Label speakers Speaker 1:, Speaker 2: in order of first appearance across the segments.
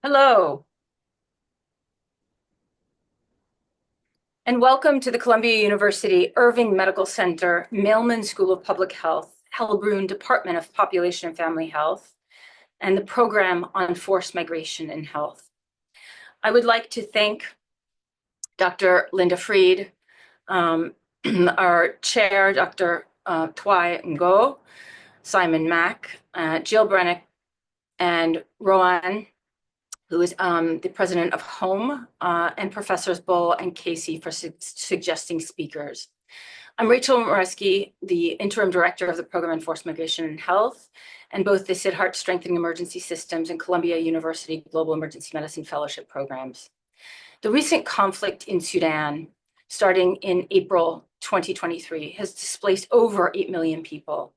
Speaker 1: Hello, and welcome to the Columbia University Irving Medical Center, Mailman School of Public Health, Hellbrunn Department of Population and Family Health, and the Program on Forced Migration in Health. I would like to thank Dr. Linda Freed, our chair, Dr. Twai Ngo, Simon Mack, Jill Brennick, and Rowan, who is the president of HOME, and Professors Bull and Casey for suggesting speakers. I'm Rachel Moresky, the Interim Director of the Program on Forced Migration and Health, and both the Sid Hart Strengthening Emergency Systems and Columbia University Global Emergency Medicine Fellowship programs. The recent conflict in Sudan, starting in April 2023, has displaced over 8 million people.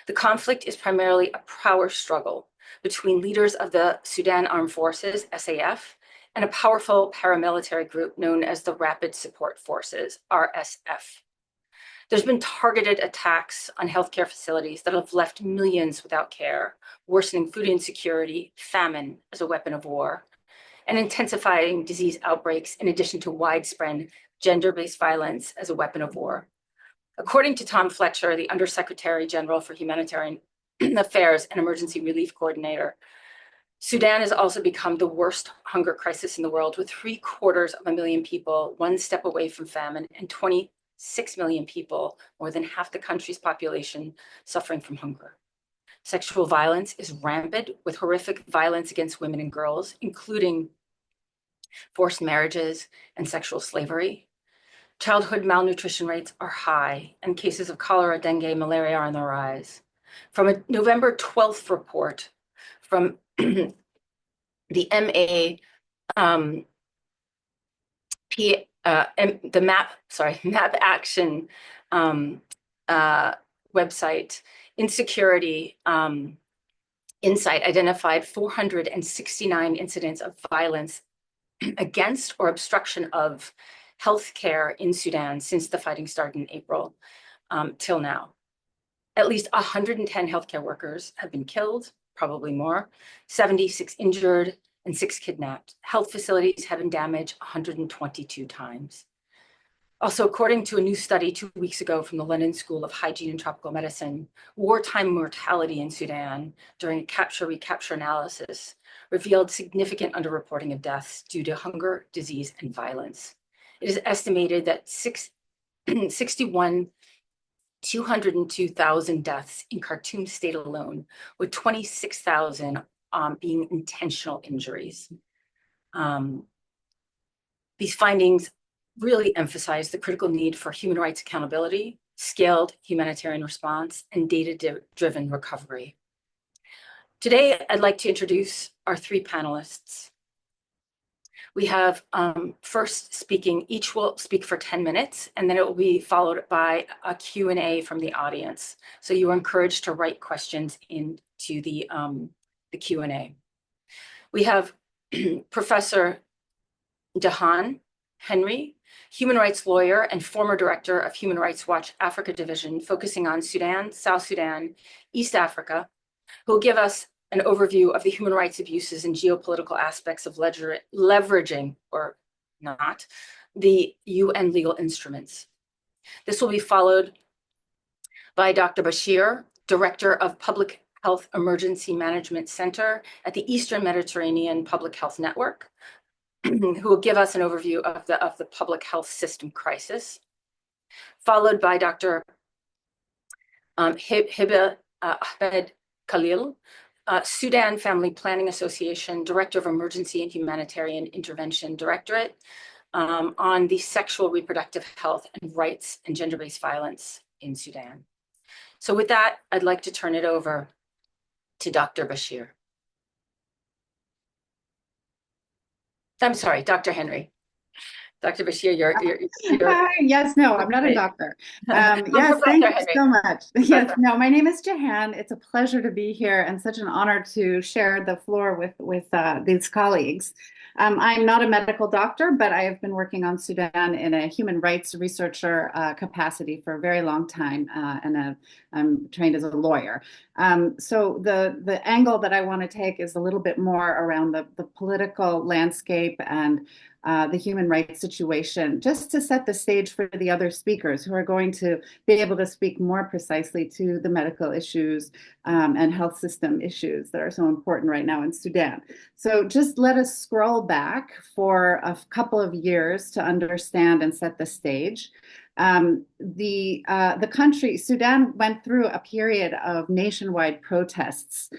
Speaker 1: The conflict is primarily a power struggle between leaders of the Sudan Armed Forces, SAF, and a powerful paramilitary group known as the Rapid Support Forces, RSF. There's been targeted attacks on healthcare facilities that have left millions without care, worsening food insecurity, famine as a weapon of war, and intensifying disease outbreaks in addition to widespread gender-based violence as a weapon of war. According to Tom Fletcher, the Undersecretary General for Humanitarian Affairs and Emergency Relief Coordinator, Sudan has also become the worst hunger crisis in the world, with 750,000 people one step away from famine and 26 million people, more than half the country's population, suffering from hunger. Sexual violence is rampant, with horrific violence against women and girls, including forced marriages and sexual slavery. Childhood malnutrition rates are high, and cases of cholera, dengue, malaria are on the rise. From a November 12th report from the MAP Action website, insecurity Insight identified 469 incidents of violence against or obstruction of healthcare in Sudan since the fighting started in April till now. At least 110 healthcare workers have been killed, probably more, 76 injured, and 6 kidnapped. Health facilities have been damaged 122 times. Also, according to a new study 2 weeks ago from the London School of Hygiene and Tropical Medicine, wartime mortality in Sudan during a capture-recapture analysis revealed significant underreporting of deaths due to hunger, disease, and violence. It is estimated that 202,000 deaths in Khartoum state alone, with 26,000 being intentional injuries. These findings really emphasize the critical need for human rights accountability, scaled humanitarian response, and data-driven recovery. Today, I'd like to introduce our 3 panelists. We have first speaking, each will speak for 10 minutes, and then it will be followed by a Q&A from the audience. So you are encouraged to write questions into the Q&A. We have Professor Jehanne Henry, human rights lawyer and former director of Human Rights Watch Africa Division, focusing on Sudan, South Sudan, East Africa, who will give us an overview of the human rights abuses and geopolitical aspects of leveraging, or not, the UN legal instruments. This will be followed by Dr. Bashier, Director of Public Health Emergency Management Center at the Eastern Mediterranean Public Health Network, who will give us an overview of the public health system crisis, followed by Dr. Hiba Ahmed Khalil, Sudan Family Planning Association, Director of Emergency and Humanitarian Intervention Directorate, on the sexual reproductive health and rights and gender-based violence in Sudan. So with that, I'd like to turn it over to Dr. Bashier. I'm sorry, Dr. Henry. Dr. Bashier, you're
Speaker 2: yes, no, I'm not a doctor. Yes, thank you so much. Yes, no, my name is Jehanne. It's a pleasure to be here and such an honor to share the floor with these colleagues. I'm not a medical doctor, but I have been working on Sudan in a human rights researcher capacity for a very long time, and I'm trained as a lawyer. So the angle that I want to take is a little bit more around the political landscape and the human rights situation, just to set the stage for the other speakers who are going to be able to speak more precisely to the medical issues and health system issues that are so important right now in Sudan. So just let us scroll back for a couple of years to understand and set the stage. The country, Sudan, went through a period of nationwide protests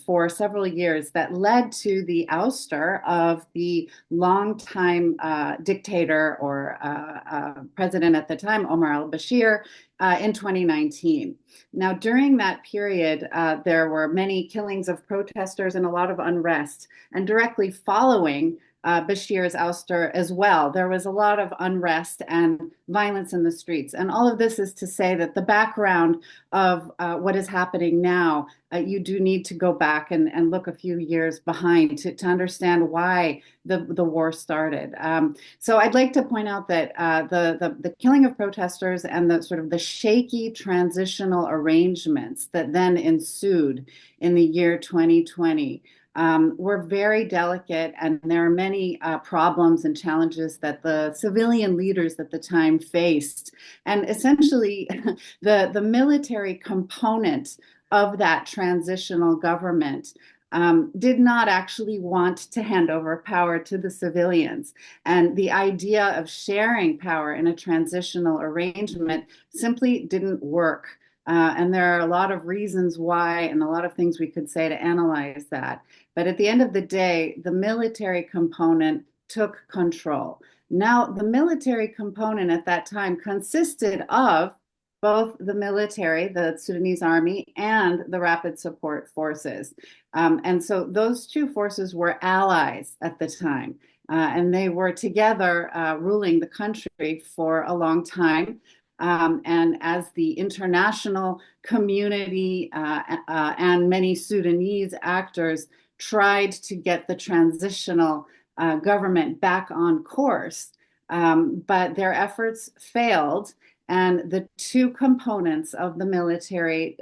Speaker 2: for several years that led to the ouster of the longtime dictator or president at the time, Omar al-Bashir, in 2019. Now, during that period, there were many killings of protesters and a lot of unrest. And directly following Bashir's ouster as well, there was a lot of unrest and violence in the streets. And all of this is to say that the background of what is happening now, you do need to go back and look a few years behind to understand why the war started. So I'd like to point out that the killing of protesters and the sort of the shaky transitional arrangements that then ensued in the year 2020 were very delicate, and there are many problems and challenges that the civilian leaders at the time faced. And essentially, the military component of that transitional government did not actually want to hand over power to the civilians. And the idea of sharing power in a transitional arrangement simply didn't work. And there are a lot of reasons why, and a lot of things we could say to analyze that. But at the end of the day, the military component took control. Now, the military component at that time consisted of both the military, the Sudanese army, and the rapid support forces. And so those two forces were allies at the time. And they were together ruling the country for a long time. And as the international community and many Sudanese actors tried to get the transitional government back on course, but their efforts failed. And the two components of the military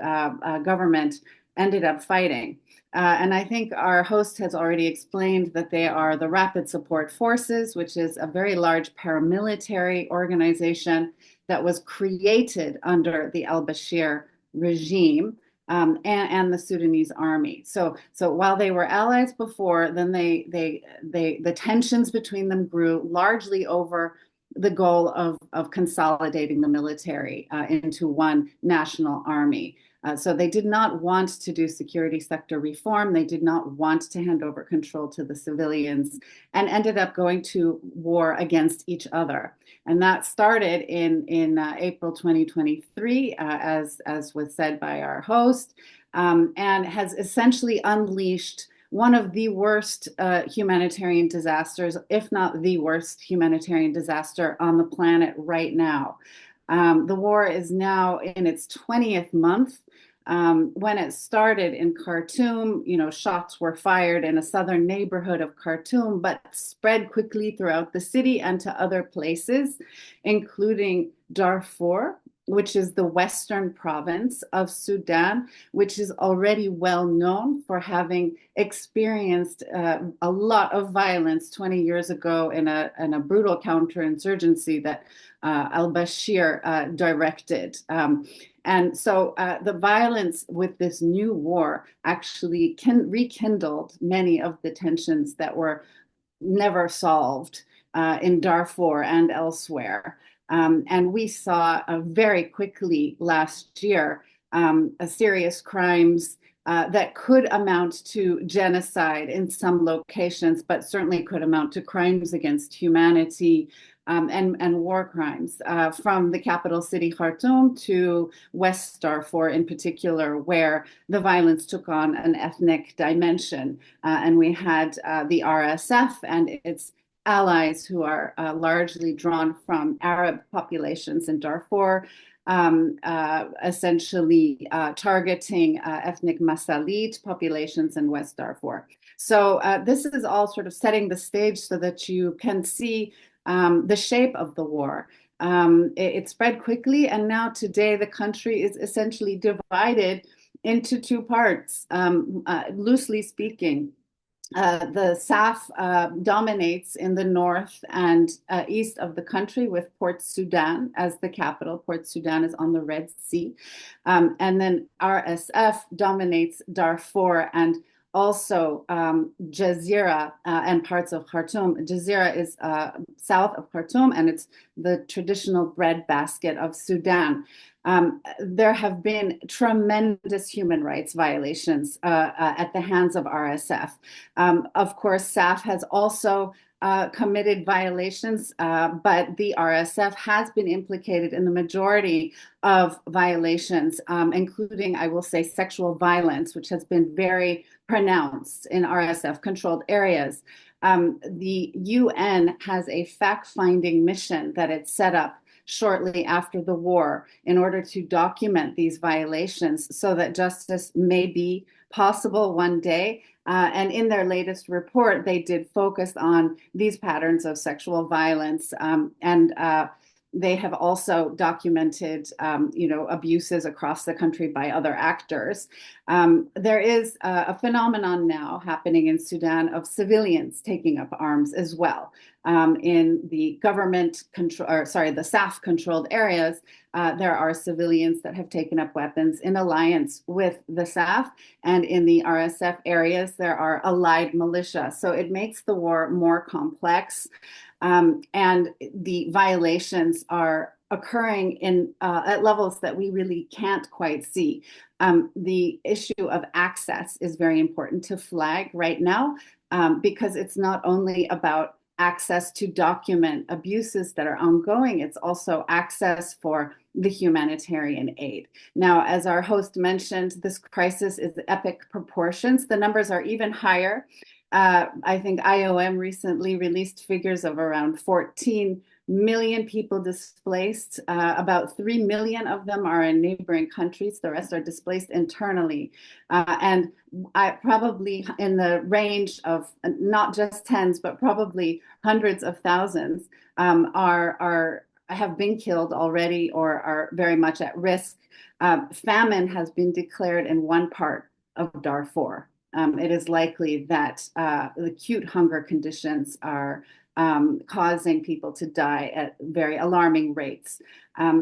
Speaker 2: government ended up fighting. And I think our host has already explained that they are the Rapid Support Forces, which is a very large paramilitary organization that was created under the al-Bashir regime, and the Sudanese army. So while they were allies before, then the tensions between them grew largely over the goal of consolidating the military into one national army. So they did not want to do security sector reform. They did not want to hand over control to the civilians, and ended up going to war against each other. And that started in April 2023, as was said by our host, and has essentially unleashed one of the worst humanitarian disasters, if not the worst humanitarian disaster on the planet right now. The war is now in its 20th month. When it started in Khartoum, shots were fired in a southern neighborhood of Khartoum, but spread quickly throughout the city and to other places, including Darfur, which is the western province of Sudan, which is already well known for having experienced a lot of violence 20 years ago in a brutal counterinsurgency that al-Bashir directed. And so the violence with this new war actually rekindled many of the tensions that were never solved in Darfur and elsewhere. And we saw very quickly last year serious crimes that could amount to genocide in some locations, but certainly could amount to crimes against humanity and war crimes, from the capital city Khartoum to West Darfur in particular, where the violence took on an ethnic dimension. And we had the RSF and its allies, who are largely drawn from Arab populations in Darfur, essentially targeting ethnic Masalit populations in West Darfur. So this is all sort of setting the stage so that you can see the shape of the war. It spread quickly, and now today the country is essentially divided into two parts, loosely speaking. The SAF dominates in the north and east of the country, with Port Sudan as the capital. Port Sudan is on the Red Sea. And then RSF dominates Darfur and also Jazeera and parts of Khartoum. Jazeera is south of Khartoum, and it's the traditional breadbasket of Sudan. There have been tremendous human rights violations at the hands of RSF. Of course, SAF has also committed violations, but the RSF has been implicated in the majority of violations, including, I will say, sexual violence, which has been very pronounced in RSF-controlled areas. The UN has a fact-finding mission that it set up shortly after the war in order to document these violations so that justice may be possible one day. And in their latest report, they did focus on these patterns of sexual violence, and they have also documented, abuses across the country by other actors. There is a phenomenon now happening in Sudan of civilians taking up arms as well. In the the SAF-controlled areas, there are civilians that have taken up weapons in alliance with the SAF, and in the RSF areas, there are allied militia. So it makes the war more complex. And the violations are occurring at levels that we really can't quite see. The issue of access is very important to flag right now, because it's not only about access to document abuses that are ongoing, it's also access for the humanitarian aid. Now, as our host mentioned, this crisis is epic proportions. The numbers are even higher. I think IOM recently released figures of around 14 million people displaced. About 3 million of them are in neighboring countries. The rest are displaced internally. And probably in the range of not just tens, but probably hundreds of thousands have been killed already or are very much at risk. Famine has been declared in one part of Darfur. It is likely that the acute hunger conditions are causing people to die at very alarming rates.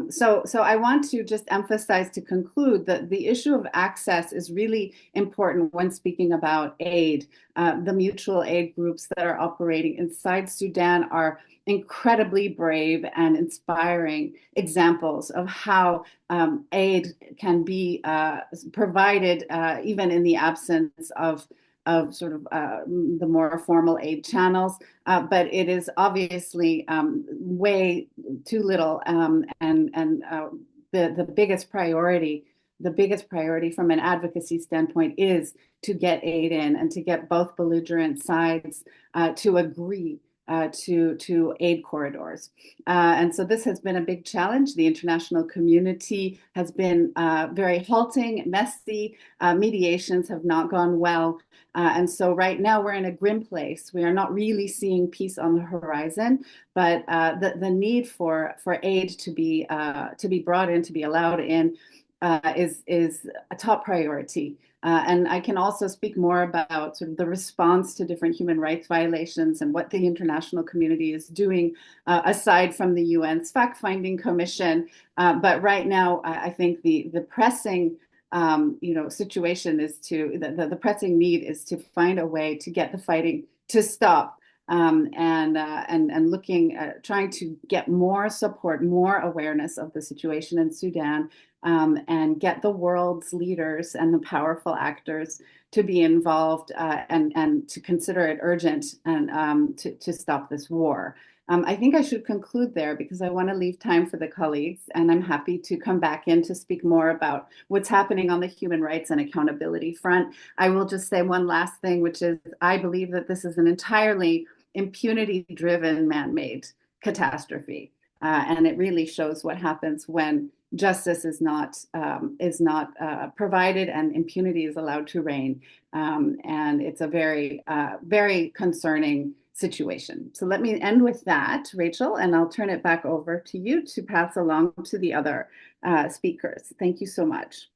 Speaker 2: So I want to just emphasize to conclude that the issue of access is really important when speaking about aid. The mutual aid groups that are operating inside Sudan are incredibly brave and inspiring examples of how aid can be provided even in the absence of sort of the more formal aid channels, but it is obviously way too little, and the biggest priority from an advocacy standpoint is to get aid in and to get both belligerent sides to agree to aid corridors. And so this has been a big challenge. The international community has been very halting, messy. Mediations have not gone well. And so right now we're in a grim place. We are not really seeing peace on the horizon, but the need for aid to be brought in, to be allowed in, is a top priority. And I can also speak more about sort of the response to different human rights violations and what the international community is doing aside from the UN's fact-finding commission. But right now, I think the pressing situation is the pressing need is to find a way to get the fighting to stop. And looking at trying to get more support, more awareness of the situation in Sudan, and get the world's leaders and the powerful actors to be involved and to consider it urgent and to stop this war. I think I should conclude there because I want to leave time for the colleagues, and I'm happy to come back in to speak more about what's happening on the human rights and accountability front. I will just say one last thing, which is I believe that this is an entirely impunity-driven man-made catastrophe. And it really shows what happens when justice is not provided and impunity is allowed to reign. And it's a very concerning situation. So let me end with that, Rachel, and I'll turn it back over to you to pass along to the other speakers. Thank you so much.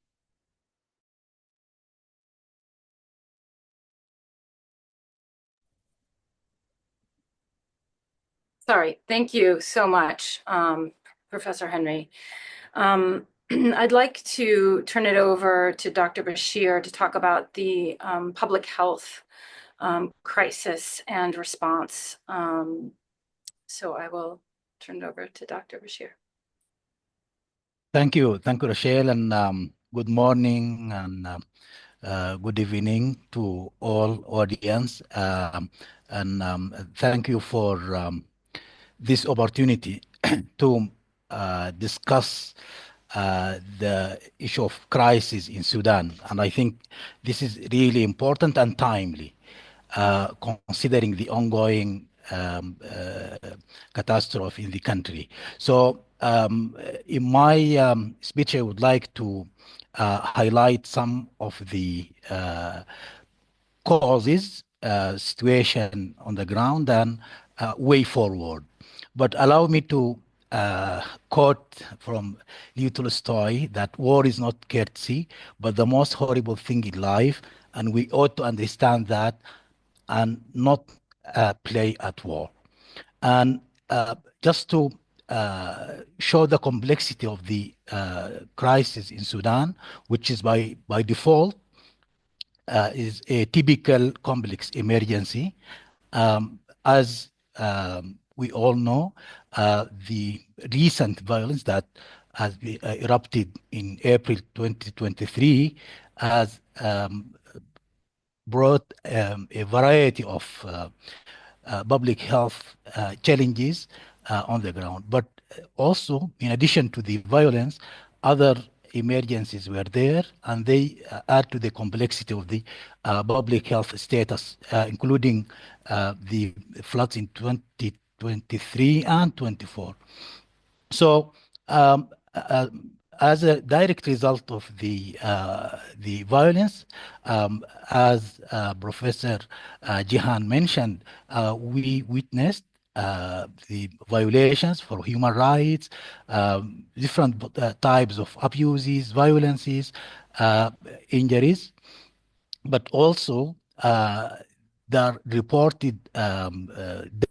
Speaker 1: Sorry, thank you so much, Professor Henry. I'd like to turn it over to Dr. Bashier to talk about the public health crisis and response. So I will turn it over to Dr. Bashier.
Speaker 3: Thank you, Rochelle, and good morning and good evening to all audience, and thank you for this opportunity to discuss the issue of crisis in Sudan. And I think this is really important and timely, considering the ongoing catastrophe in the country. So in my speech, I would like to highlight some of the causes, situation on the ground, and way forward. But allow me to quote from Leo Tolstoy that war is not courtesy, but the most horrible thing in life, and we ought to understand that and not play at war. And just to show the complexity of the crisis in Sudan, which is by default is a typical complex emergency. As we all know, the recent violence that has erupted in April 2023 has brought a variety of public health challenges on the ground. But also, in addition to the violence, other emergencies were there, and they add to the complexity of the public health status, including the floods in 2023 and 24. So, as a direct result of the violence, as Professor Jehanne mentioned, we witnessed the violations for human rights, different types of abuses, violences, injuries, but also the reported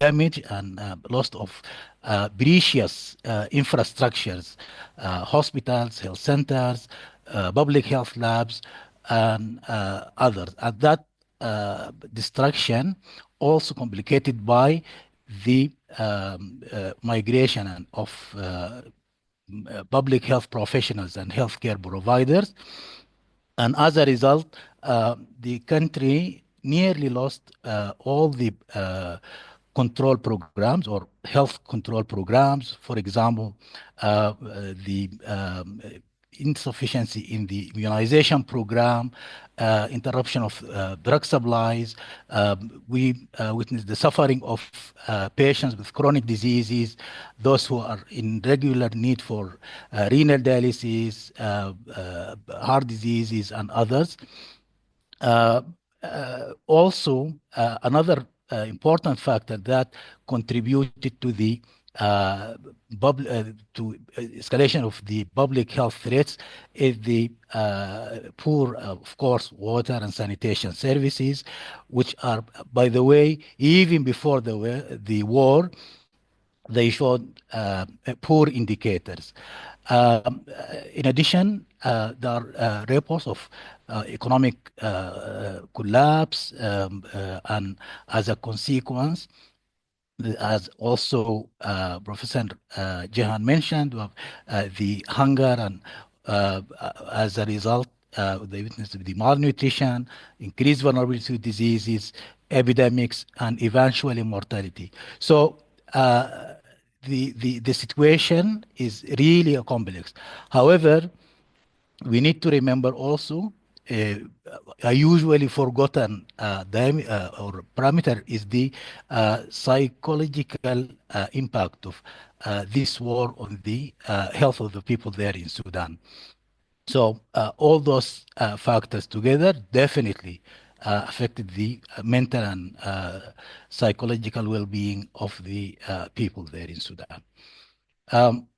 Speaker 3: damage and loss of precious infrastructures, hospitals, health centers, public health labs, and others. And that destruction also complicated by the migration of public health professionals and healthcare providers. And as a result, the country nearly lost all the control programs or health control programs. For example, the insufficiency in the immunization program, interruption of drug supplies. We witnessed the suffering of patients with chronic diseases, those who are in regular need for renal dialysis, heart diseases, and others. Also, another important factor that contributed to the to escalation of the public health threats is the poor, of course, water and sanitation services, which are, by the way, even before the war, they showed poor indicators. In addition, there are reports of economic collapse, and as a consequence, as also Professor Jehanne mentioned, the hunger, and as a result, they witnessed the malnutrition, increased vulnerability to diseases, epidemics, and eventually mortality. So the situation is really complex. However, we need to remember also a usually forgotten or parameter is the psychological impact of this war on the health of the people there in Sudan. So all those factors together definitely affected the mental and psychological well-being of the people there in Sudan. Um,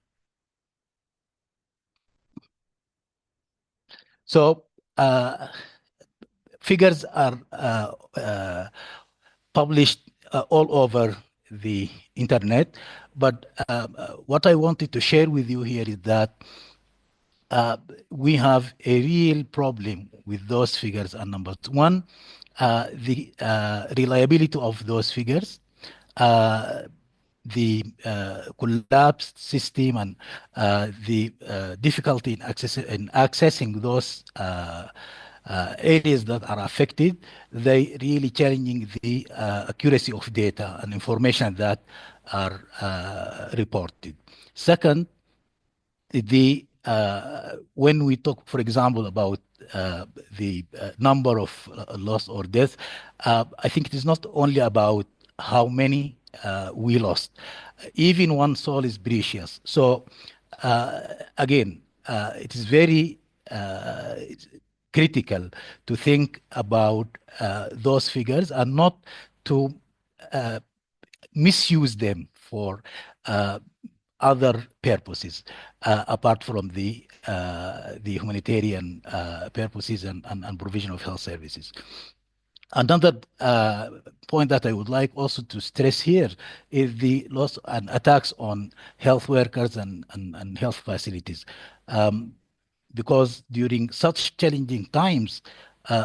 Speaker 3: so figures are published all over the internet, but what I wanted to share with you here is that we have a real problem with those figures and numbers. One, the reliability of those figures, the collapsed system, and the difficulty in accessing those areas that are affected. They really challenging the accuracy of data and information that are reported. Second, the when we talk, for example, about the number of lost or death, I think it is not only about how many we lost. Even one soul is precious. So again, it is very it's critical to think about those figures and not to misuse them for other purposes apart from the humanitarian purposes and provision of health services. Another point that I would like also to stress here is the loss and attacks on health workers and health facilities. Because during such challenging times,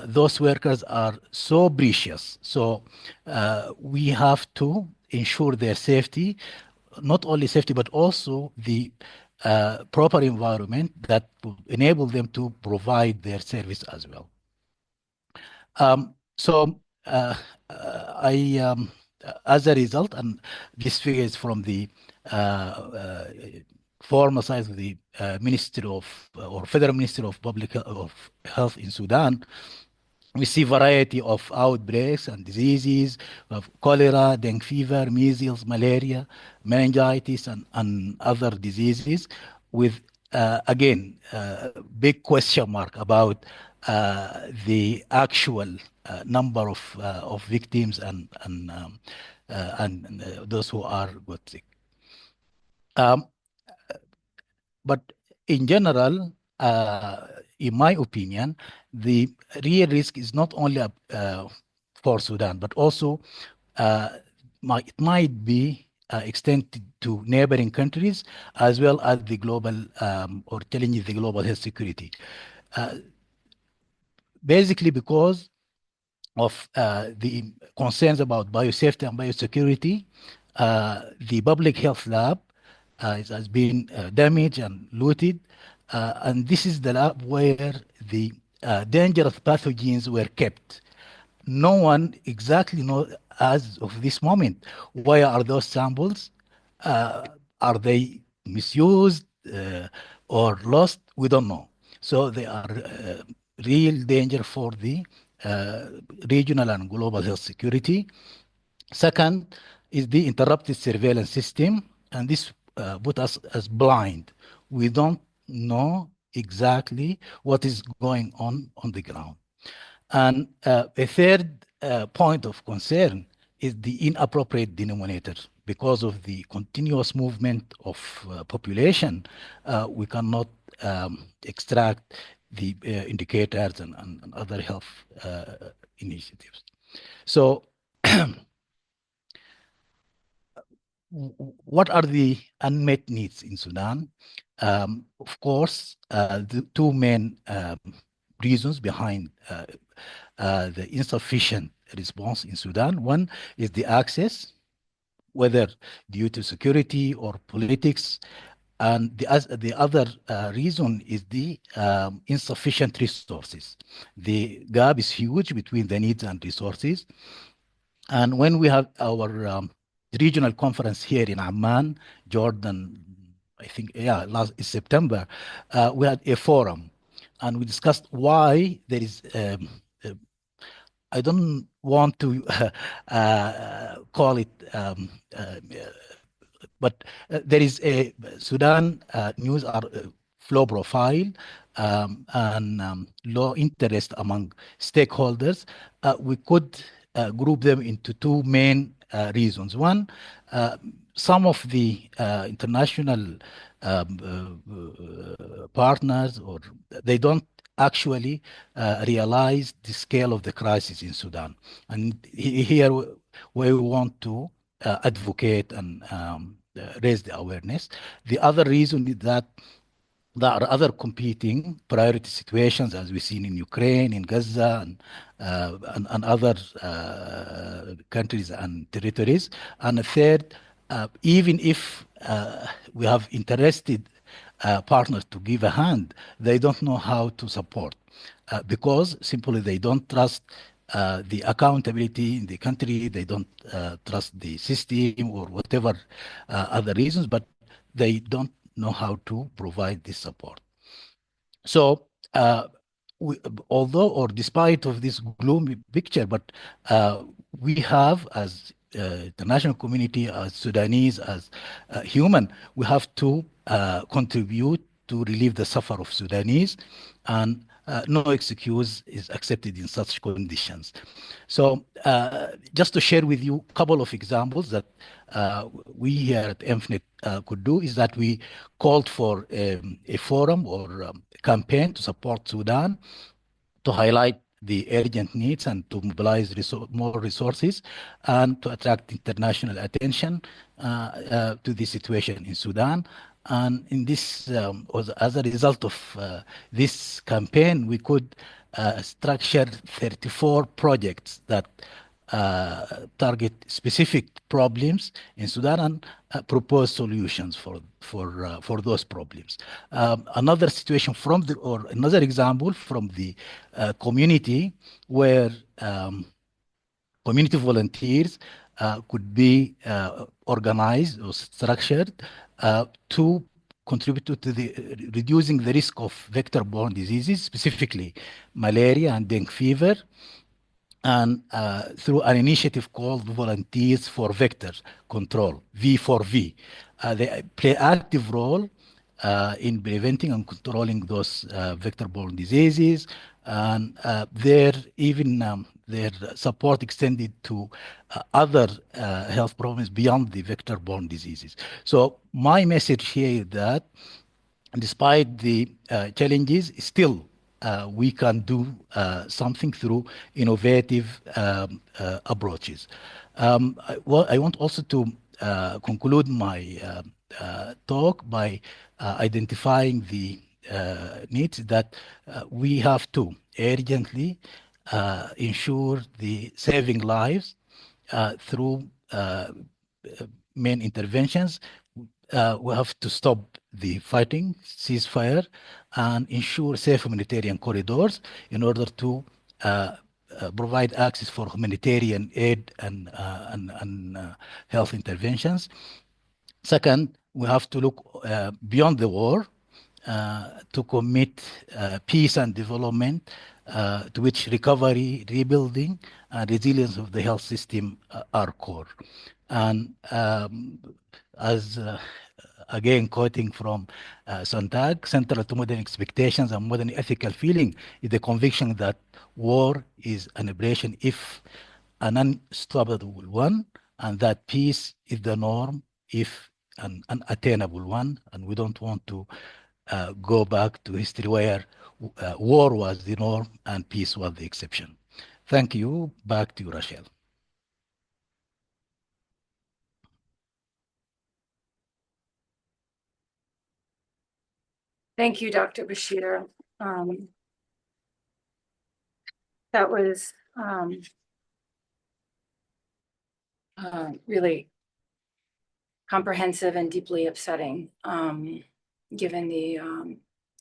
Speaker 3: those workers are so precious. So we have to ensure their safety, not only safety, but also the proper environment that will enable them to provide their service as well. So as a result, and this figure is from the former side of the Ministry of or Federal Ministry of Public of Health in Sudan, we see variety of outbreaks and diseases of cholera, dengue fever, measles, malaria, meningitis, and other diseases with, again, big question mark about the actual number of victims and those who are got sick. But in general, in my opinion, the real risk is not only for Sudan, but also it might be extended to neighboring countries as well as the global or challenging the global health security. Basically because of the concerns about biosafety and biosecurity, the public health lab has been damaged and looted. And this is the lab where the dangerous pathogens were kept. No one exactly knows as of this moment, where are those samples? Are they misused or lost? We don't know. So they are real danger for the regional and global health security. Second is the interrupted surveillance system, and this put us as blind. We don't know exactly what is going on the ground. And a third point of concern is the inappropriate denominator. Because of the continuous movement of population, we cannot extract the indicators and other health initiatives. So what are the unmet needs in Sudan? Of course, the two main reasons behind the insufficient response in Sudan. One is the access, whether due to security or politics, and the other reason is the insufficient resources. The gap is huge between the needs and resources. And when we have our regional conference here in Amman, Jordan, I think, yeah, last September, we had a forum and we discussed why there is. I don't want to call it, but there is a Sudan news flow profile and low interest among stakeholders. We could group them into two main reasons. One, some of the international partners, or they don't actually realize the scale of the crisis in Sudan. And here where we want to advocate and raise the awareness. The other reason is that there are other competing priority situations, as we've seen in Ukraine, in Gaza, and other countries and territories. And a third, even if we have interested partners to give a hand, they don't know how to support because simply they don't trust the accountability in the country, they don't trust the system or whatever other reasons, but they don't know how to provide this support. So, although or despite of this gloomy picture, but we have as international community, as Sudanese, as human, we have to contribute to relieve the suffer of Sudanese, and no excuse is accepted in such conditions. So just to share with you a couple of examples that we here at EMPHNET could do is that we called for a forum or campaign to support Sudan, to highlight the urgent needs and to mobilize more resources and to attract international attention to the situation in Sudan. And in this, as a result of this campaign, we could structure 34 projects that target specific problems in Sudan and propose solutions for those problems. Another situation from the, or another example from the community where community volunteers could be organized or structured to contribute to the reducing the risk of vector-borne diseases, specifically malaria and dengue fever, and through an initiative called Volunteers for Vector Control, V4V. They play active role in preventing and controlling those vector-borne diseases, and their support extended to other health problems beyond the vector-borne diseases. So my message here is that despite the challenges, still we can do something through innovative approaches. I want also to conclude my talk by identifying the needs that we have to urgently ensure the saving lives through main interventions. We have to stop the fighting, ceasefire, and ensure safe humanitarian corridors in order to provide access for humanitarian aid and health interventions. Second, we have to look beyond the war to commit peace and development, to which recovery, rebuilding, and resilience of the health system are core. And as again, quoting from Sontag, central to modern expectations and modern ethical feeling is the conviction that war is an aberration if an unstoppable one, and that peace is the norm if an unattainable one. And we don't want to go back to history where war was the norm and peace was the exception. Thank you. Back to you, Rachel.
Speaker 1: Thank you, Dr. Bashier. That was really comprehensive and deeply upsetting, given the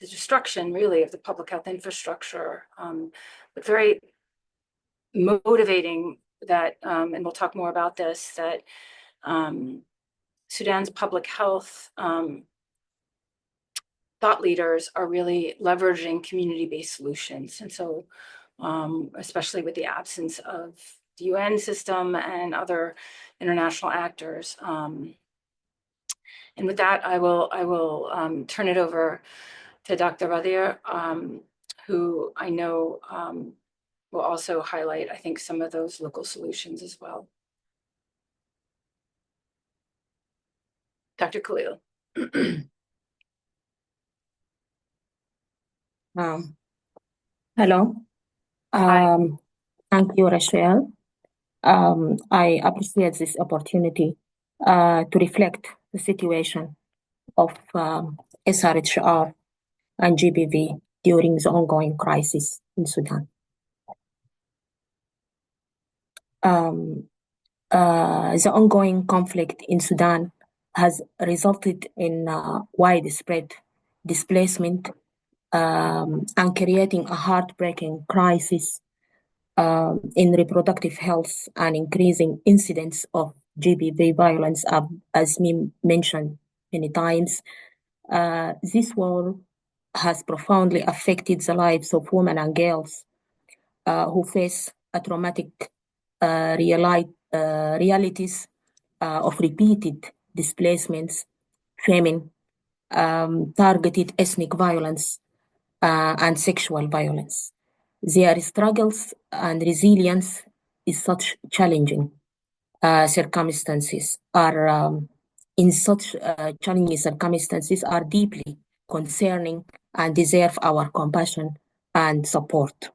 Speaker 1: destruction, really, of the public health infrastructure, but very motivating that, and we'll talk more about this, that Sudan's public health thought leaders are really leveraging community-based solutions. And so, especially with the absence of the UN system and other international actors. And with that, I will turn it over to Dr. Badr, who I know will also highlight, I think, some of those local solutions as well. Dr. Khalil.
Speaker 4: Hello. Thank you, Rachel. I appreciate this opportunity to reflect the situation of SRHR and GBV during the ongoing crisis in Sudan. The ongoing conflict in Sudan has resulted in widespread displacement and creating a heartbreaking crisis in reproductive health and increasing incidence of GBV violence, as me mentioned many times. This war has profoundly affected the lives of women and girls who face a traumatic realities of repeated displacements, famine, targeted ethnic violence, and sexual violence. Their struggles and resilience is such challenging circumstances are in such challenging circumstances are deeply concerning and deserve our compassion and support.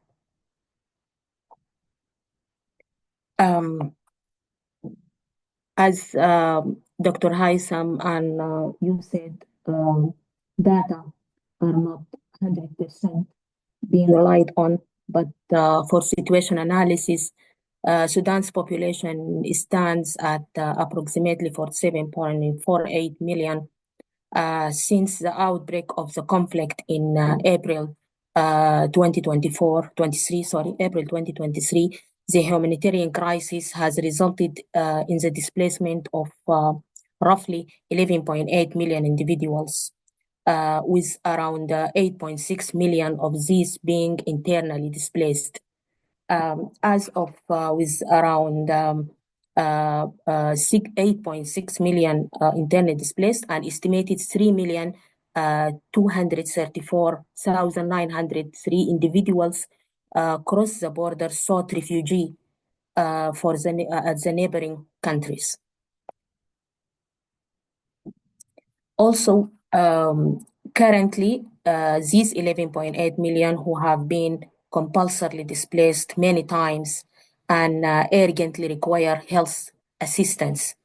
Speaker 4: As Dr. Haitham and you said, data are not 100% being relied on, but for situation analysis, Sudan's population stands at approximately 47.48 million. Since the outbreak of the conflict in April 2023, the humanitarian crisis has resulted in the displacement of roughly 11.8 million individuals, with around 8.6 million of these being internally displaced. As of with around 8.6 million internally displaced and estimated 3,234,903 individuals cross the border sought refugee at the neighboring countries. Also, currently, these 11.8 million who have been compulsorily displaced many times and urgently require health assistance.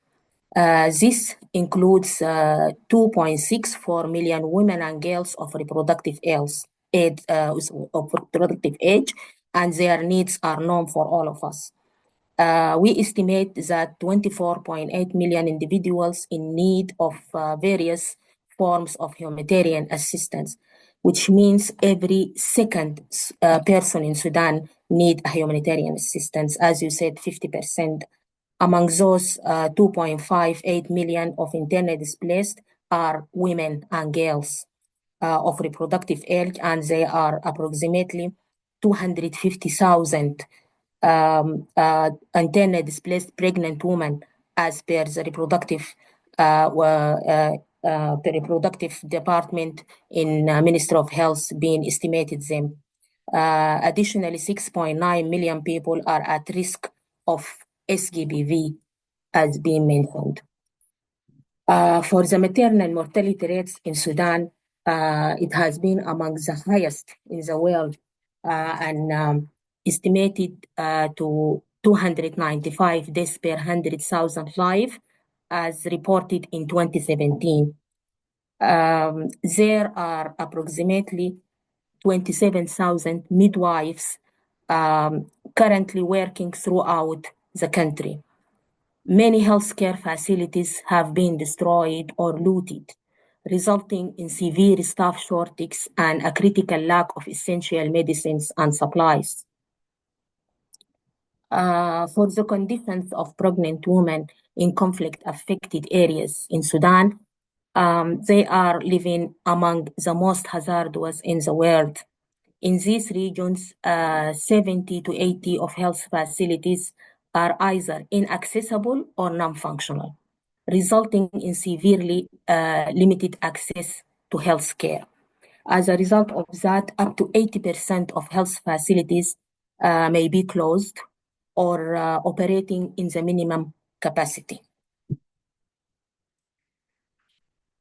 Speaker 4: This includes 2.64 million women and girls of reproductive age, and their needs are known for all of us. We estimate that 24.8 million individuals in need of various forms of humanitarian assistance, which means every second person in Sudan need a humanitarian assistance. As you said, 50%. Among those, 2.58 million of internally displaced are women and girls of reproductive age, and they are approximately 250,000 internally displaced pregnant women as per the reproductive department in Ministry of Health being estimated them. Additionally, 6.9 million people are at risk of SGBV, as being mentioned. For the maternal mortality rates in Sudan, it has been among the highest in the world and estimated to 295 deaths per 100,000 lives, as reported in 2017. There are approximately 27,000 midwives currently working throughout the country. Many healthcare facilities have been destroyed or looted, resulting in severe staff shortages and a critical lack of essential medicines and supplies. For the conditions of pregnant women in conflict-affected areas in Sudan, They are living among the most hazardous in the world. In these regions, 70 to 80 of health facilities are either inaccessible or non-functional, resulting in severely limited access to health care. As a result of that, up to 80% of health facilities may be closed or operating in the minimum capacity.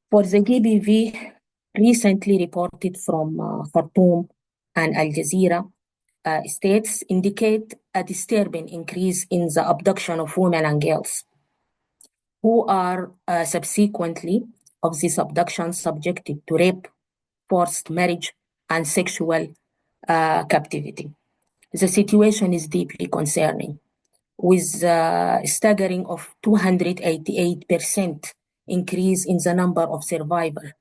Speaker 4: For the GBV, recently reported from Khartoum and Al Jazeera, states indicate a disturbing increase in the abduction of women and girls who are subsequently of this abduction subjected to rape, forced marriage, and sexual captivity. The situation is deeply concerning, with a staggering of 288% increase in the number of survivors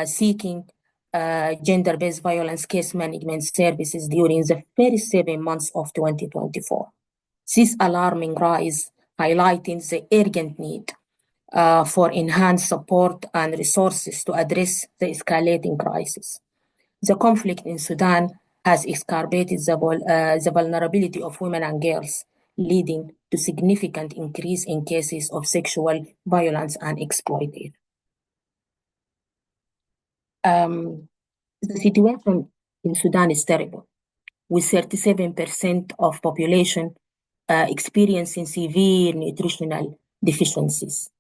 Speaker 4: seeking gender-based violence case management services during the first 7 months of 2024. This alarming rise highlighting the urgent need for enhanced support and resources to address the escalating crisis. The conflict in Sudan has exacerbated the vulnerability of women and girls, leading to significant increase in cases of sexual violence and exploitation. The situation in Sudan is terrible, with 37% of population experiencing severe nutritional deficiencies.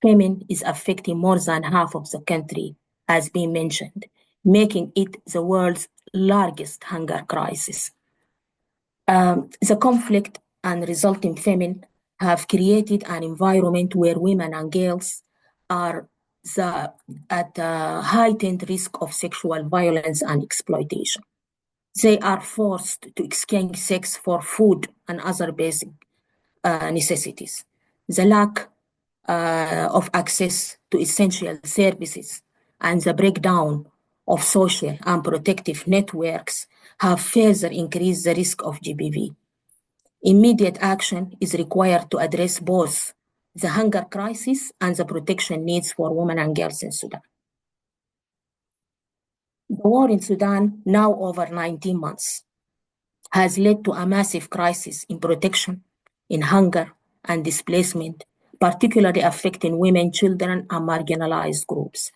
Speaker 4: Famine is affecting more than half of the country, as been mentioned, making it the world's largest hunger crisis. The conflict and resulting famine have created an environment where women and girls are at a heightened risk of sexual violence and exploitation. They are forced to exchange sex for food and other basic necessities. The lack of access to essential services and the breakdown of social and protective networks have further increased the risk of GBV. Immediate action is required to address both the hunger crisis and the protection needs for women and girls in Sudan. The war in Sudan, now over 19 months, has led to a massive crisis in protection, in hunger and displacement, particularly affecting women, children, and marginalized groups.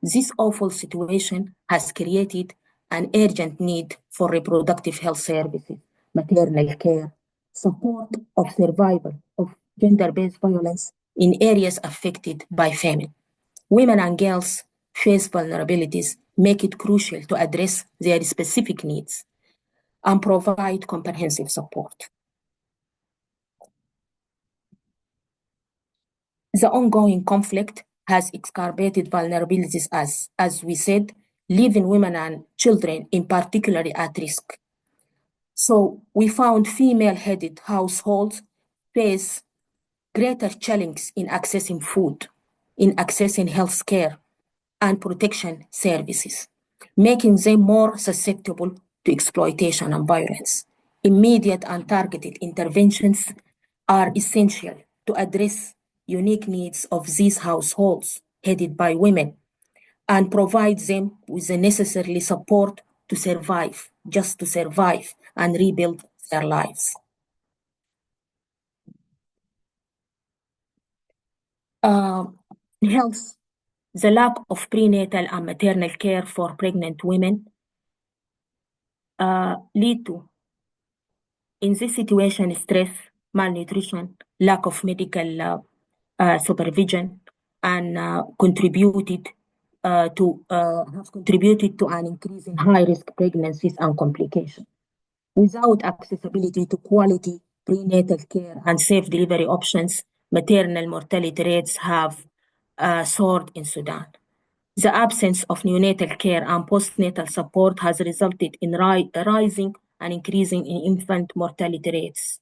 Speaker 4: This awful situation has created an urgent need for reproductive health services, maternal care, support of survival of gender-based violence in areas affected by famine. Women and girls face vulnerabilities, make it crucial to address their specific needs and provide comprehensive support. The ongoing conflict has exacerbated vulnerabilities as we said, leaving women and children in particular at risk. So we found female-headed households face greater challenges in accessing food, in accessing health care and protection services, making them more susceptible to exploitation and violence. Immediate and targeted interventions are essential to address unique needs of these households headed by women and provide them with the necessary support to survive, just to survive and rebuild their lives. Health, the lack of prenatal and maternal care for pregnant women lead to, in this situation, stress, malnutrition, lack of medical supervision, and have contributed to an increase in high-risk pregnancies and complications. Without accessibility to quality prenatal care and safe delivery options, maternal mortality rates have soared in Sudan. The absence of neonatal care and postnatal support has resulted in rising and increasing in infant mortality rates.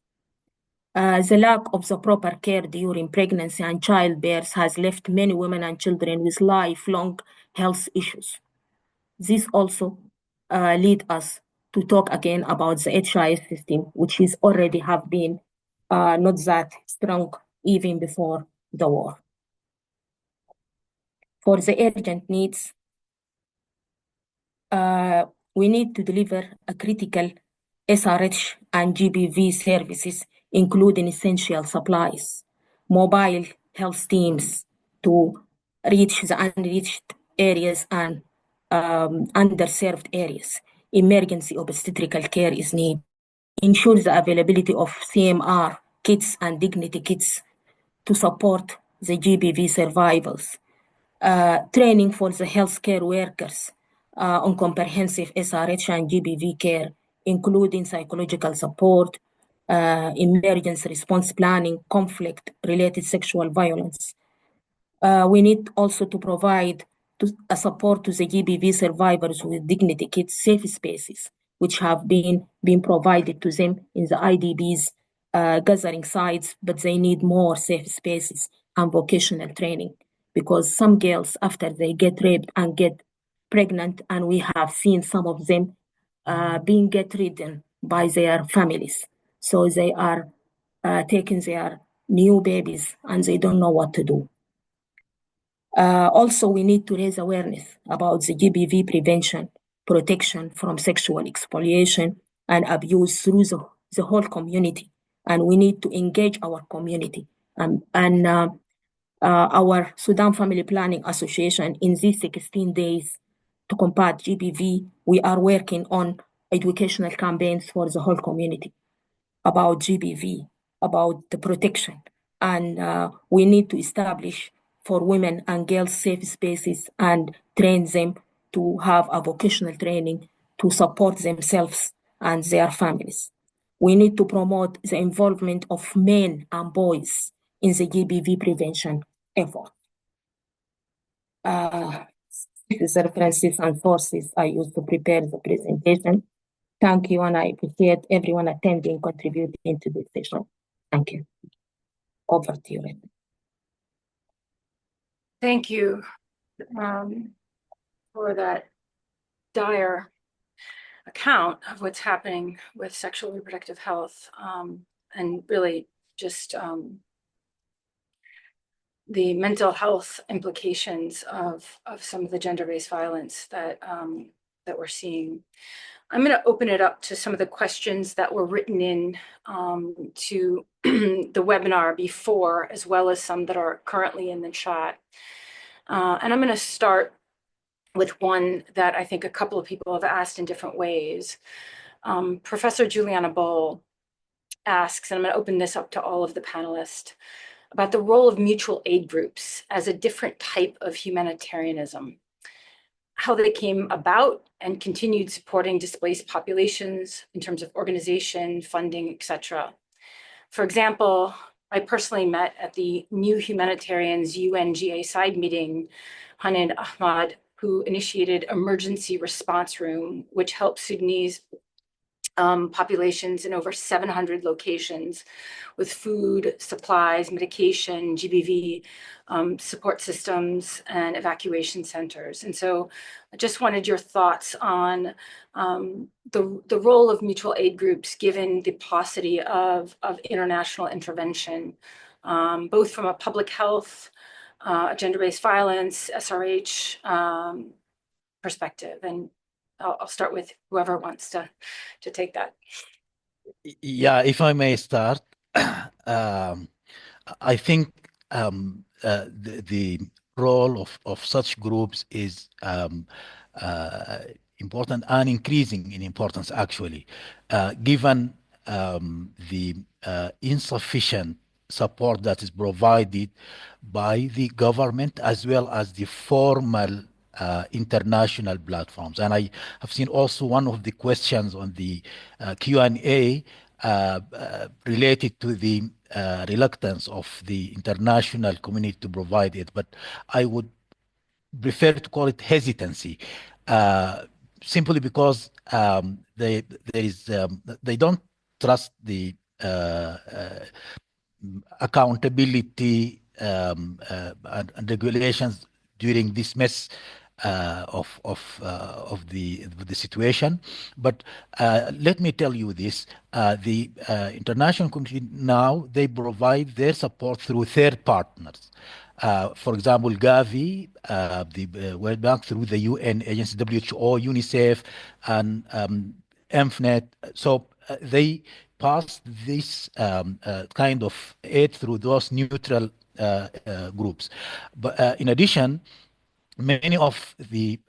Speaker 4: The lack of the proper care during pregnancy and childbirth has left many women and children with lifelong health issues. This also leads us to talk again about the HIS system, which is already have been not that strong even before the war. For the urgent needs, we need to deliver a critical SRH and GBV services, including essential supplies, mobile health teams to reach the unreached areas and underserved areas. Emergency obstetrical care is needed. Ensure the availability of CMR kits and dignity kits to support the GBV survivals. Training for the healthcare workers on comprehensive SRH and GBV care, including psychological support, emergency response planning, conflict-related sexual violence. We need also to provide a support to the GBV survivors with dignity kits, safe spaces, which have been provided to them in the IDBs gathering sites, but they need more safe spaces and vocational training, because some girls, after they get raped and get pregnant, and we have seen some of them being get ridden by their families. So they are taking their new babies and they don't know what to do. Also, we need to raise awareness about the GBV prevention, protection from sexual exploitation and abuse through the whole community. And we need to engage our community. Our Sudan Family Planning Association, in these 16 days to combat GBV, we are working on educational campaigns for the whole community about GBV, about the protection. And we need to establish for women and girls safe spaces and train them to have a vocational training to support themselves and their families. We need to promote the involvement of men and boys in the GBV prevention effort. These are references and sources I used to prepare the presentation. Thank you, and I appreciate everyone attending, contributing to this session. Thank you. Over to you, Red.
Speaker 1: Thank you for that dire account of what's happening with sexual reproductive health, and really just the mental health implications of some of the gender-based violence that we're seeing. I'm going to open it up to some of the questions that were written in to the webinar before, as well as some that are currently in the chat. And I'm going to start with one that I think a couple of people have asked in different ways. Professor Juliana Boll asks, and I'm going to open this up to all of the panelists, about the role of mutual aid groups as a different type of humanitarianism, how they came about and continued supporting displaced populations in terms of organization, funding, etc. For example, I personally met at the New Humanitarian's UNGA side meeting, Hanan Ahmad, who initiated Emergency Response Room, which helps Sudanese populations in over 700 locations with food, supplies, medication, GBV, support systems, and evacuation centers. And so I just wanted your thoughts on the role of mutual aid groups given the paucity of international intervention, both from a public health, gender-based violence, SRH perspective. And I'll start with whoever wants to take that.
Speaker 3: Yeah, if I may start, I think the role of such groups is important and increasing in importance, actually, given the insufficient support that is provided by the government as well as the formal international platforms. And I have seen also one of the questions on the Q&A related to the reluctance of the international community to provide it, but I would prefer to call it hesitancy, simply because they don't trust the accountability and regulations during this mess of the situation. But let me tell you this: the international community now, they provide their support through third partners. For example, Gavi, the World Bank through the UN agency, WHO, UNICEF, and EMPHNET. So they passed this kind of aid through those neutral groups. But in addition, many of the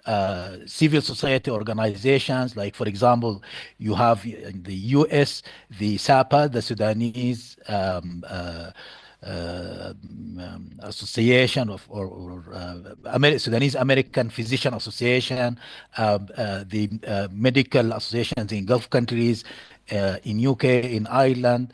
Speaker 3: civil society organizations, like for example, you have in the US, the SAPA, the Sudanese Association of Sudanese American Physician Association, the medical associations in Gulf countries, in UK, in Ireland.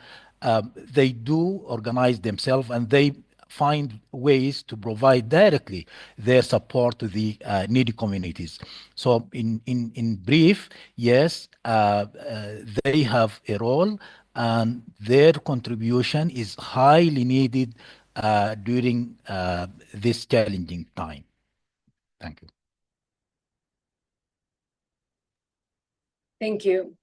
Speaker 3: They do organize themselves and they find ways to provide directly their support to the needy communities. So in brief, yes, they have a role and their contribution is highly needed during this challenging time. Thank you.
Speaker 1: Thank you.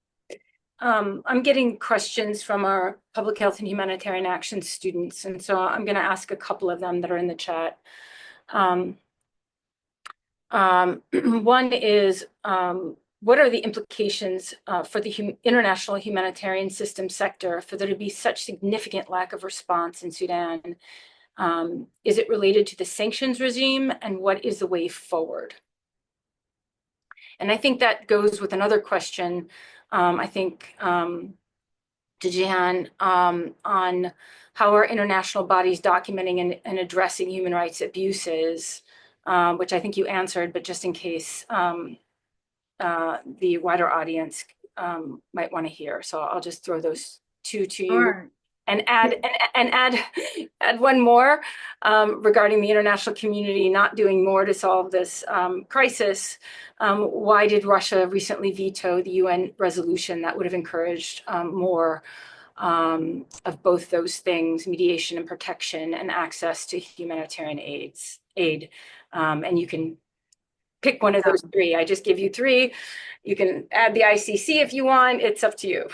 Speaker 1: I'm getting questions from our public health and humanitarian action students, and so I'm going to ask a couple of them that are in the chat. One is, what are the implications for the international humanitarian system sector for there to be such significant lack of response in Sudan? Is it related to the sanctions regime, and what is the way forward? And I think that goes with another question, I think, to Jehanne, on how are international bodies documenting and addressing human rights abuses, which I think you answered, but just in case the wider audience might want to hear. So I'll just throw those two to you.
Speaker 2: Sure.
Speaker 1: And add one more regarding the international community not doing more to solve this crisis. Why did Russia recently veto the UN resolution that would have encouraged more of both those things, mediation and protection, and access to humanitarian aid? And you can pick one of those three. I just give you three. You can add the ICC if you want. It's up to you.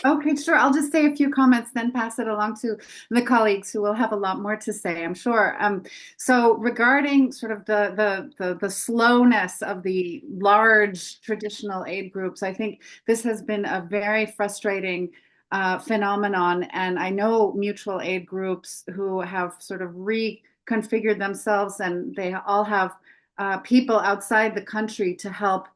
Speaker 2: Okay, sure. I'll just say a few comments, then pass it along to the colleagues who will have a lot more to say, I'm sure. So regarding sort of the slowness of the large traditional aid groups, I think this has been a very frustrating phenomenon. And I know mutual aid groups who have sort of reconfigured themselves, and they all have people outside the country to help,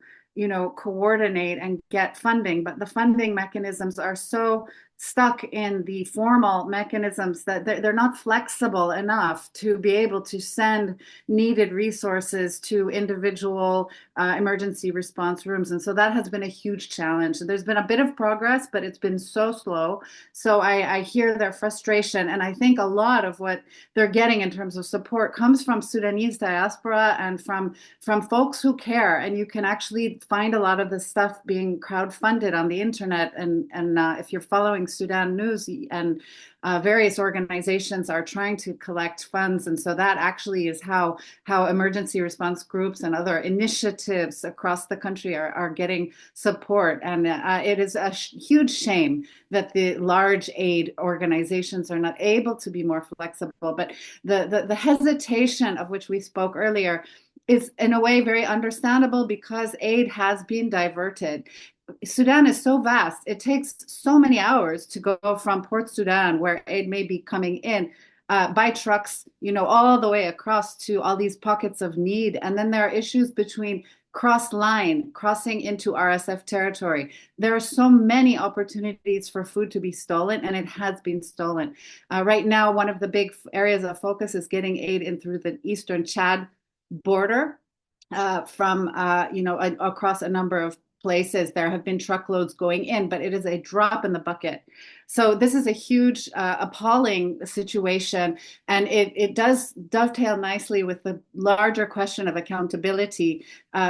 Speaker 2: coordinate and get funding. But the funding mechanisms are so stuck in the formal mechanisms that they're not flexible enough to be able to send needed resources to individual emergency response rooms. And so that has been a huge challenge. There's been a bit of progress, but it's been so slow. So I hear their frustration. And I think a lot of what they're getting in terms of support comes from Sudanese diaspora and from folks who care. And you can actually find a lot of this stuff being crowdfunded on the internet. And if you're following Sudan news, and various organizations are trying to collect funds, and so that actually is how emergency response groups and other initiatives across the country are getting support. And it is a huge shame that the large aid organizations are not able to be more flexible. But the hesitation of which we spoke earlier is in a way very understandable, because aid has been diverted. Sudan is so vast. It takes so many hours to go from Port Sudan, where aid may be coming in, by trucks, all the way across to all these pockets of need. And then there are issues between crossing into RSF territory. There are so many opportunities for food to be stolen, and it has been stolen. Right now, one of the big areas of focus is getting aid in through the eastern Chad border, from across a number of places. There have been truckloads going in, but it is a drop in the bucket. So this is a huge, appalling situation, and it does dovetail nicely with the larger question of accountability,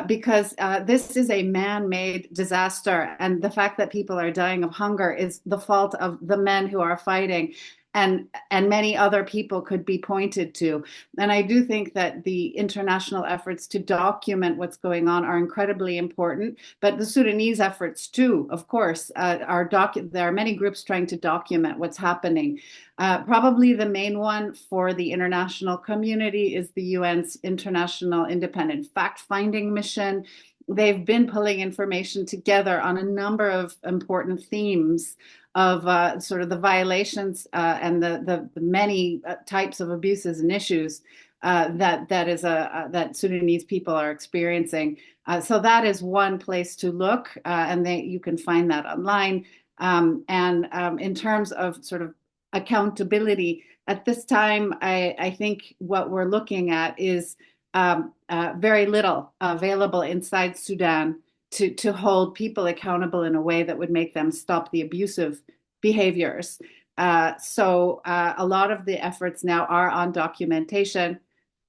Speaker 2: because this is a man-made disaster, and the fact that people are dying of hunger is the fault of the men who are fighting. and many other people could be pointed to. And I do think that the international efforts to document what's going on are incredibly important, but the Sudanese efforts too, of course, there are many groups trying to document what's happening. Probably the main one for the international community is the UN's International Independent Fact-Finding Mission. They've been pulling information together on a number of important themes of sort of the violations and the many types of abuses and issues that Sudanese people are experiencing. So that is one place to look, and you can find that online. In terms of sort of accountability, at this time, I think what we're looking at is very little available inside Sudan to hold people accountable in a way that would make them stop the abusive behaviors. So a lot of the efforts now are on documentation,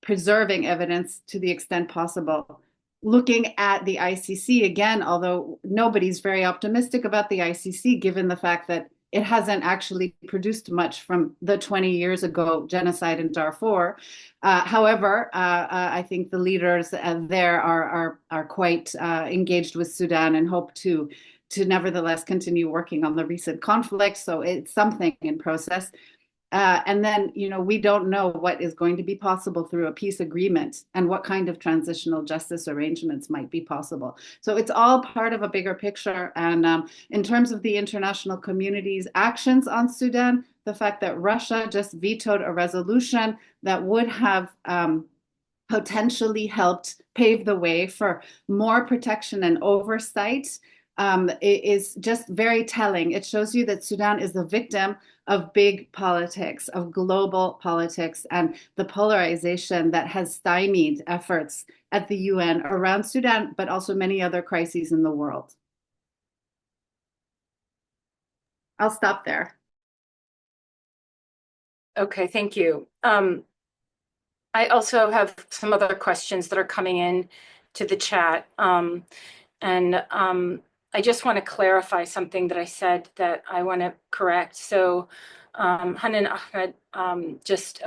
Speaker 2: preserving evidence to the extent possible. Looking at the ICC again, although nobody's very optimistic about the ICC, given the fact that it hasn't actually produced much from the 20 years ago genocide in Darfur. However, I think the leaders there are quite engaged with Sudan and hope to nevertheless continue working on the recent conflict. So it's something in process. And then, we don't know what is going to be possible through a peace agreement and what kind of transitional justice arrangements might be possible. So it's all part of a bigger picture. And in terms of the international community's actions on Sudan, the fact that Russia just vetoed a resolution that would have potentially helped pave the way for more protection and oversight is just very telling. It shows you that Sudan is the victim of big politics, of global politics, and the polarization that has stymied efforts at the UN around Sudan, but also many other crises in the world. I'll stop there.
Speaker 1: Okay, thank you. I also have some other questions that are coming in to the chat. I just want to clarify something that I said that I want to correct. So Hanan Ahmed just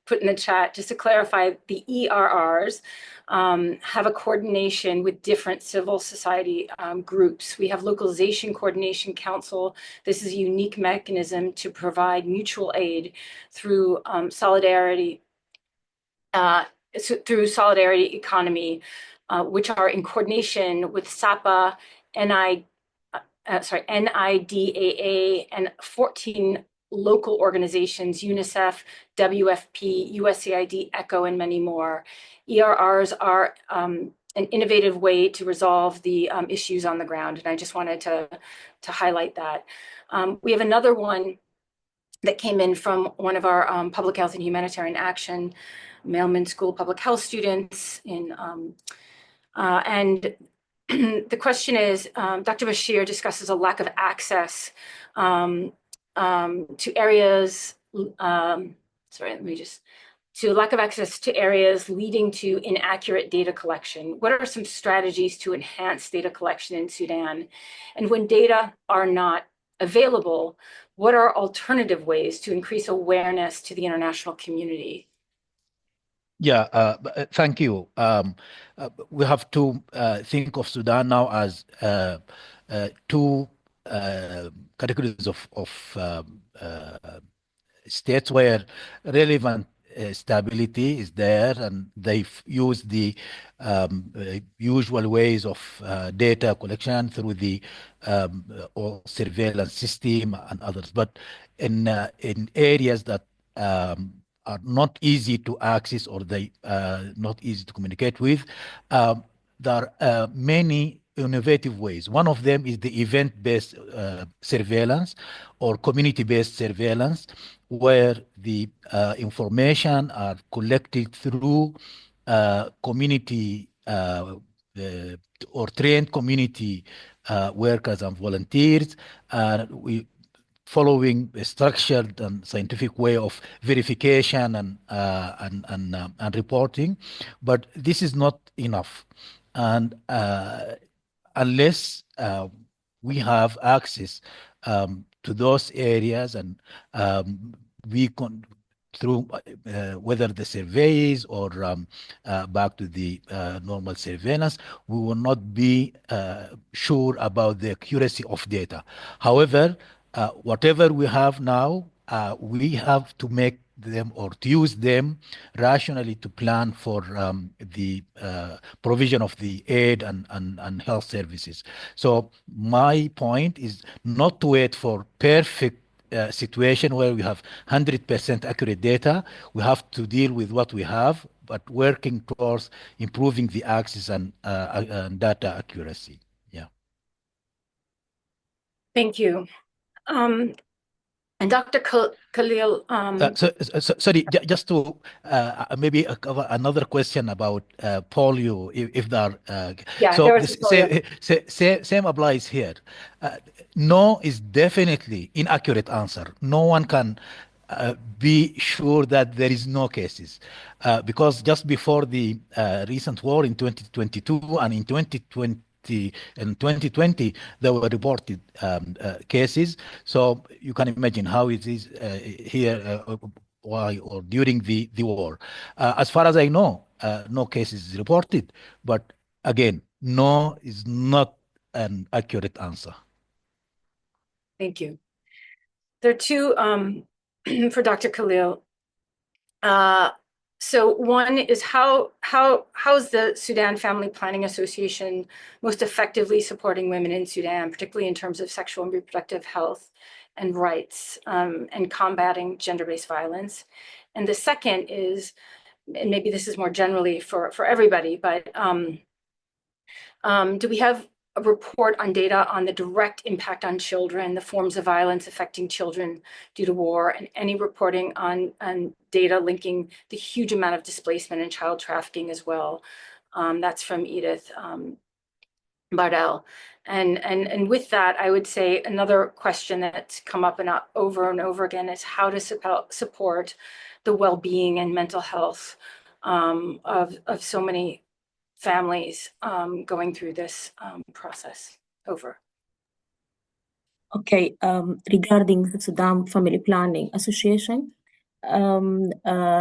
Speaker 1: put in the chat, just to clarify, the ERRs have a coordination with different civil society groups. We have Localization Coordination Council. This is a unique mechanism to provide mutual aid through solidarity economy, which are in coordination with SAPA, NIDAA, and 14 local organizations, UNICEF, WFP, USAID, ECHO, and many more. ERRs are an innovative way to resolve the issues on the ground, and I just wanted to highlight that. We have another one that came in from one of our public health and humanitarian action Mailman School public health students and the question is, Dr. Bashier discusses a lack of access to areas, lack of access to areas leading to inaccurate data collection. What are some strategies to enhance data collection in Sudan? And when data are not available, what are alternative ways to increase awareness to the international community?
Speaker 3: Yeah, thank you. We have to think of Sudan now as two categories of states where relevant stability is there, and they've used the usual ways of data collection through the or surveillance system and others. But in areas that are not easy to access or they not easy to communicate with, there are many innovative ways. One of them is the event-based surveillance or community-based surveillance, where the information are collected through community or trained community workers and volunteers. We following a structured and scientific way of verification and reporting, but this is not enough. And unless we have access to those areas and we through whether the surveys or back to the normal surveillance, we will not be sure about the accuracy of data. However, whatever we have now, we have to make them or to use them rationally to plan for the provision of the aid and health services. So my point is not to wait for perfect situation where we have 100% accurate data. We have to deal with what we have, but working towards improving the access and data accuracy. Yeah.
Speaker 1: Thank you. And Dr. Khalil,
Speaker 3: sorry, just to maybe cover another question about polio, if there are.
Speaker 1: Yeah,
Speaker 3: so
Speaker 1: there was polio.
Speaker 3: same applies here. No is definitely inaccurate answer. No one can be sure that there is no cases because just before the recent war in 2022 and in 2020 there were reported cases. So you can imagine how it is here why or during the war. As far as I know, no cases reported, but again, no is not an accurate answer.
Speaker 1: Thank you. There are two for Dr. Khalil. So one is how's the Sudan Family Planning Association most effectively supporting women in Sudan, particularly in terms of sexual and reproductive health and rights, and combating gender-based violence? And the second is, and maybe this is more generally for everybody, but do we have a report on data on the direct impact on children, the forms of violence affecting children due to war, and any reporting on data linking the huge amount of displacement and child trafficking as well? That's from Edith Bardell. And with that, I would say another question that's come up and over again is how to support the well-being and mental health of so many families going through this process. Over.
Speaker 4: Okay, regarding the Sudan Family Planning Association,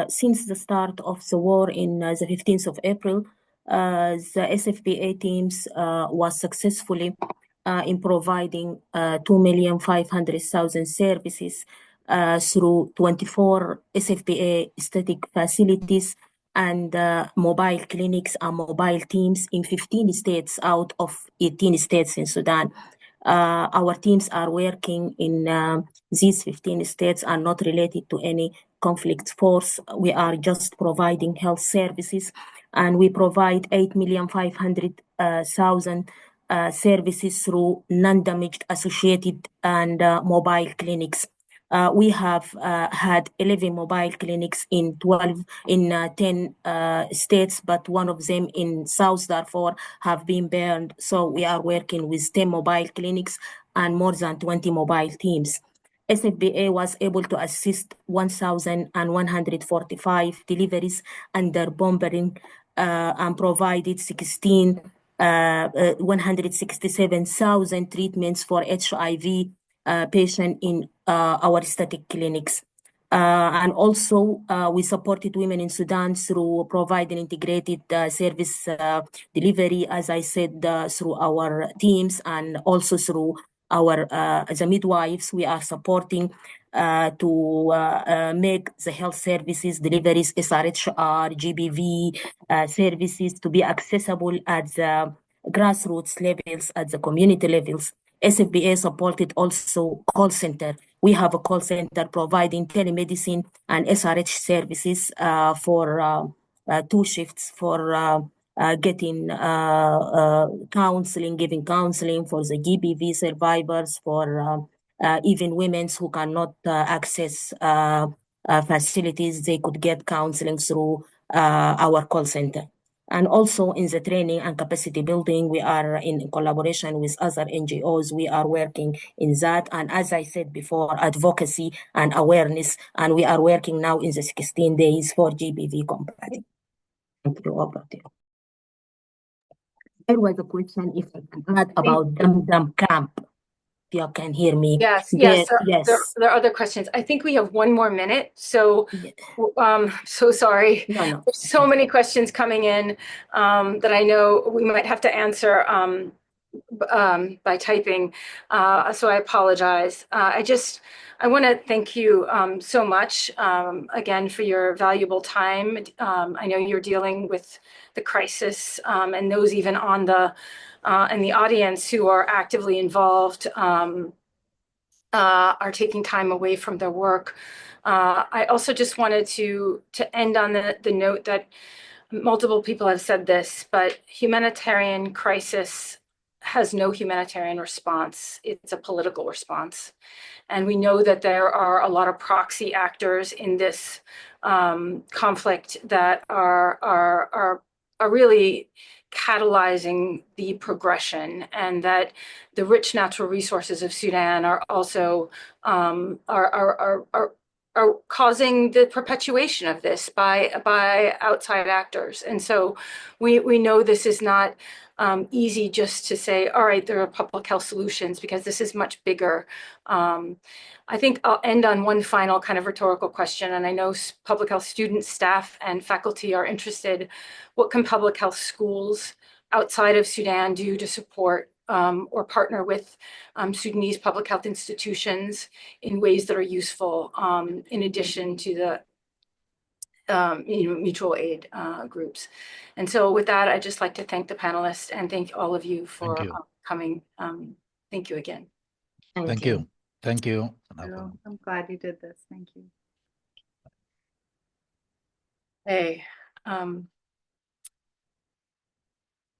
Speaker 4: since the start of the war in the 15th of April, the SFPA teams was successfully in providing 2,500,000 services through 24 SFPA static facilities and mobile clinics and mobile teams in 15 states out of 18 states in Sudan. Our teams are working in these 15 states are not related to any conflict force. We are just providing health services, and we provide 8,500,000 services through non-damaged associated and mobile clinics. We have had 11 mobile clinics in 10 states, but one of them in South Darfur have been burned. So we are working with 10 mobile clinics and more than 20 mobile teams. SFPA was able to assist 1,145 deliveries under bombarding and provided 167,000 treatments for HIV patients in our static clinics. And also, we supported women in Sudan through providing integrated service delivery, as I said, through our teams and also through our the midwives. We are supporting to make the health services deliveries, SRHR, GBV services to be accessible at the grassroots levels, at the community levels. SFPA supported also call center. We have a call center providing telemedicine and SRH services for 2 shifts for getting counseling, giving counseling for the GBV survivors, for even women who cannot access facilities, they could get counseling through our call center. And also in the training and capacity building, we are in collaboration with other NGOs. We are working in that. And as I said before, advocacy and awareness. And we are working now in the 16 days for GBV combating. Thank you. There was a question, if I can add, about Dum Dum Camp. you can hear me.
Speaker 1: Yes,
Speaker 4: There,
Speaker 1: yes. There are other questions. I think we have 1 more minute, so so sorry.
Speaker 4: No.
Speaker 1: There's so many questions coming in that I know we might have to answer by typing, so I apologize. I want to thank you so much again for your valuable time. I know you're dealing with the crisis, and those even on the in the audience who are actively involved are taking time away from their work. I also just wanted to end on the note that multiple people have said this, but humanitarian crisis has no humanitarian response. It's a political response. And we know that there are a lot of proxy actors in this conflict that are really catalyzing the progression, and that the rich natural resources of Sudan are also are causing the perpetuation of this by outside actors. And so we know this is not easy just to say, all right, there are public health solutions, because this is much bigger. I think I'll end on one final kind of rhetorical question, and I know public health students, staff, and faculty are interested. What can public health schools outside of Sudan do to support or partner with Sudanese public health institutions in ways that are useful, in addition to the mutual aid groups? And so with that, I'd just like to thank the panelists and thank all of you for coming. Thank you again.
Speaker 3: Thank you. Thank you.
Speaker 2: I'm glad you did this. Thank you.
Speaker 1: Hey.